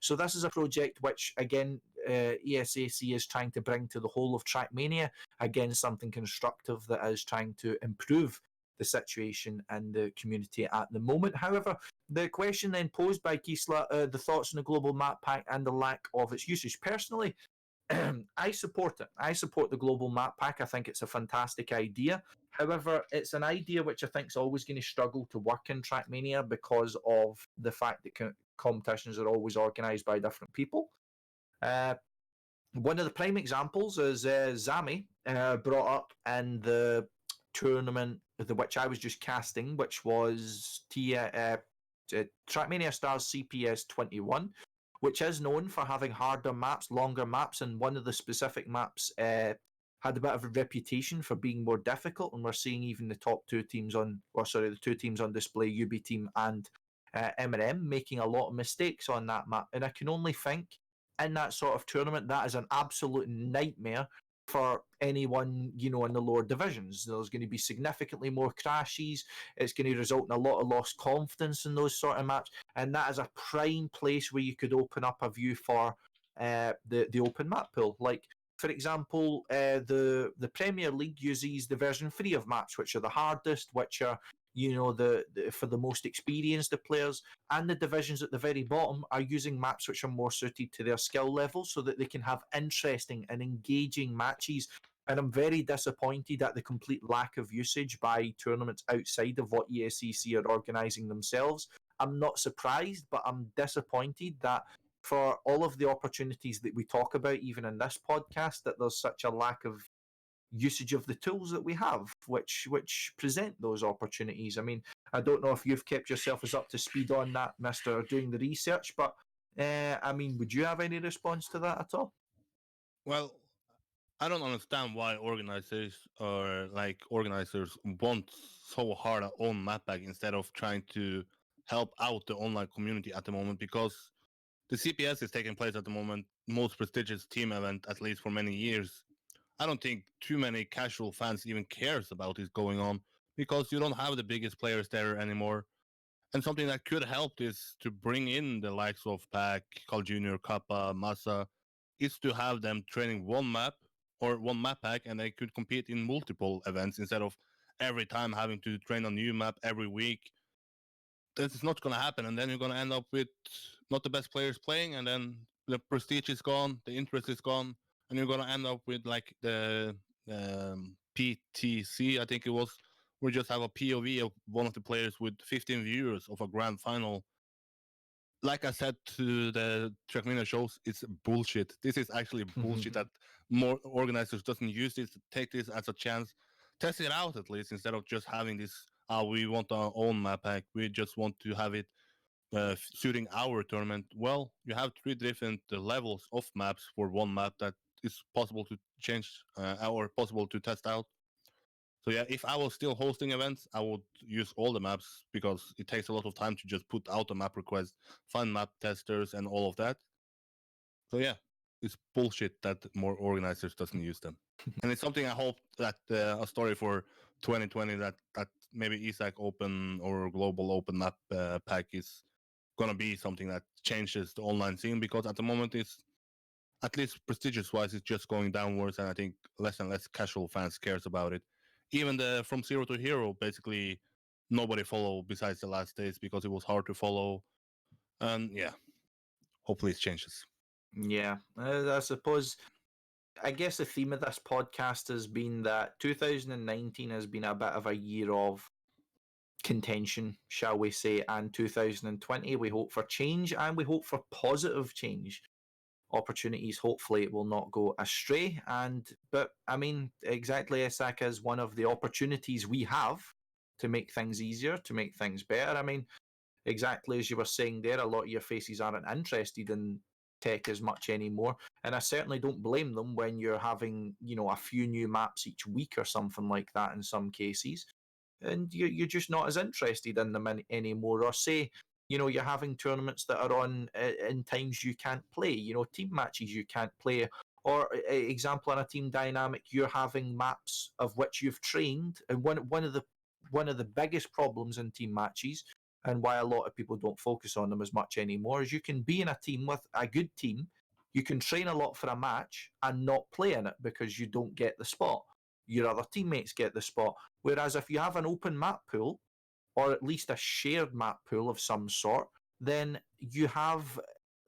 So this is a project which, again, ESAC is trying to bring to the whole of Trackmania. Again, something constructive that is trying to improve the situation in the community at the moment. However, the question then posed by Gisela, the thoughts on the global map pack and the lack of its usage. Personally, I support it. I support the global map pack. I think it's a fantastic idea. However, it's an idea which I think is always going to struggle to work in Trackmania because of the fact that competitions are always organised by different people. One of the prime examples is Zami brought up in the tournament which I was just casting, which was Trackmania Stars CPS 21, which is known for having harder maps, longer maps, and one of the specific maps had a bit of a reputation for being more difficult, and we're seeing even the two teams on display, UB Team and M&M, making a lot of mistakes on that map. And I can only think in that sort of tournament, that is an absolute nightmare for anyone, in the lower divisions. There's going to be significantly more crashes. It's going to result in a lot of lost confidence in those sort of maps. And that is a prime place where you could open up a view for the open map pool. Like, for example, the Premier League uses the version 3 of maps, which are the hardest, which are for the most experienced of players, and the divisions at the very bottom are using maps which are more suited to their skill level so that they can have interesting and engaging matches. And I'm very disappointed at the complete lack of usage by tournaments outside of what ESCC are organising themselves. I'm not surprised, but I'm disappointed that for all of the opportunities that we talk about, even in this podcast, that there's such a lack of usage of the tools that we have, which present those opportunities. I mean, I don't know if you've kept yourself as up to speed on that, Mr. doing the research, but I mean, would you have any response to that at all? Well, I don't understand why organizers want so hard on own map pack instead of trying to help out the online community at the moment, because the CPS is taking place at the moment, most prestigious team event, at least for many years. I don't think too many casual fans even cares about this going on, because you don't have the biggest players there anymore. And something that could help is to bring in the likes of Pack, Carl Jr., Kappa, Massa, is to have them training one map or one map pack, and they could compete in multiple events instead of every time having to train a new map every week. This is not going to happen, and then you're going to end up with not the best players playing, and then the prestige is gone, the interest is gone, and you're going to end up with like the PTC, I think it was. We just have a POV of one of the players with 15 viewers of a grand final. Like I said to the Trackmania shows, it's bullshit. This is actually bullshit that more organizers doesn't use this, take this as a chance, test it out at least, instead of just having this, we want our own map pack, we just want to have it suiting our tournament. Well, you have 3 different levels of maps for one map that is possible to change or possible to test out. So yeah, if I was still hosting events, I would use all the maps, because it takes a lot of time to just put out a map request, find map testers, and all of that. So yeah, it's bullshit that more organizers doesn't use them. And it's something I hope that a story for 2020 that maybe ESAC Open or Global Open Map pack is gonna be something that changes the online scene, because at the moment it's, at least prestigious wise, it's just going downwards, and I think less and less casual fans cares about it. Even the From Zero to Hero, basically nobody follow besides the last days, because it was hard to follow. And yeah, hopefully it changes. Yeah, I guess the theme of this podcast has been that 2019 has been a bit of a year of contention, shall we say, and 2020 we hope for change, and we hope for positive change opportunities. Hopefully it will not go astray. But I mean, exactly, ESAC is one of the opportunities we have to make things easier, to make things better. I mean, exactly as you were saying there, a lot of your faces aren't interested in tech as much anymore, and I certainly don't blame them when you're having a few new maps each week or something like that in some cases, and you're just not as interested in them anymore. Or say, you're having tournaments that are on in times you can't play, team matches you can't play. Or example, in a team dynamic, you're having maps of which you've trained, and one of the biggest problems in team matches and why a lot of people don't focus on them as much anymore is you can be in a team with a good team, you can train a lot for a match and not play in it because you don't get the spot. Your other teammates get the spot. Whereas if you have an open map pool, or at least a shared map pool of some sort, then you have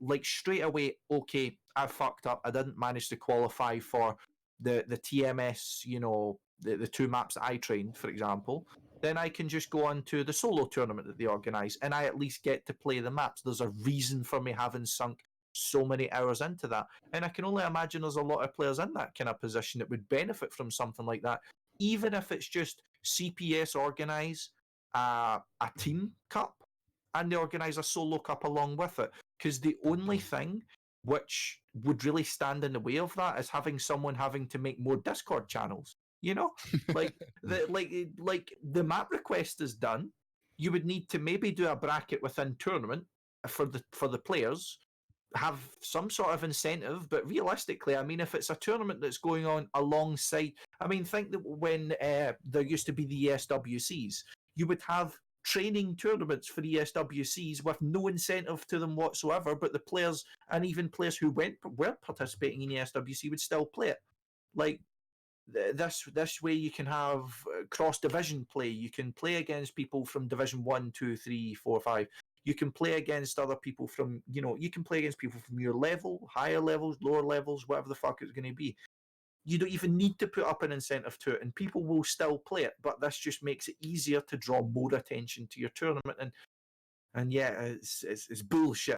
like straight away, okay, I fucked up. I didn't manage to qualify for the TMS, the two maps that I trained, for example. Then I can just go on to the solo tournament that they organise, and I at least get to play the maps. There's a reason for me having sunk so many hours into that. And I can only imagine there's a lot of players in that kind of position that would benefit from something like that, even if it's just CPS organise a team cup and they organise a solo cup along with it. Because the only thing which would really stand in the way of that is having someone having to make more Discord channels. Like the map request is done. You would need to maybe do a bracket within tournament for the players, have some sort of incentive, but realistically, I mean, if it's a tournament that's going on alongside, I mean, think that when there used to be the ESWCs, you would have training tournaments for the ESWCs with no incentive to them whatsoever, but the players and even players who were participating in ESWC would still play it. Like this way, you can have cross division play. You can play against people from Division 1, 2, 3, 4, 5. You can play against other people from, you can play against people from your level, higher levels, lower levels, whatever the fuck it's going to be. You don't even need to put up an incentive to it, and people will still play it. But this just makes it easier to draw more attention to your tournament, and yeah, it's bullshit.